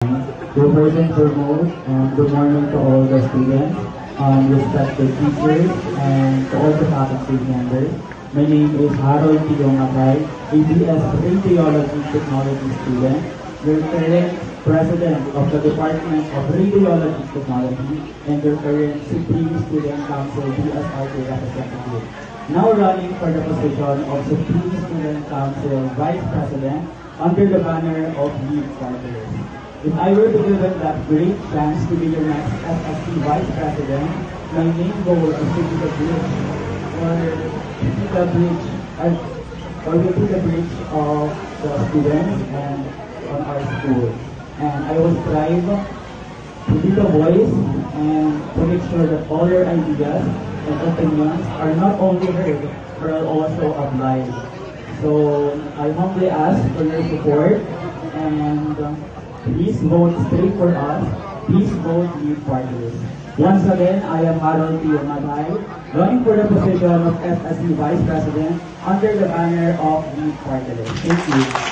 So first and foremost, good morning to all the students, respected teachers, and to all the faculty members. My name is Harold Tiyomatay, ABS Radiology Technology student, your current President of the Department of Radiology Technology, and your current Supreme Student Council BSRK representative. Now running for the position of Supreme Student Council Vice President under the banner of Youth Partners. If I were to be given that great chance to be your next SSC Vice President, my main goal is to be the bridge, or to be the bridge of the students and on our school. And I will strive to be the voice and to make sure that all your ideas and opinions are not only heard, but are also applied. So I humbly ask for your support and please vote straight for us. Please vote Youth Partners. Once again, I am Harold Tiyomatay, running for the position of SSC Vice President under the banner of Youth Partners. Thank you.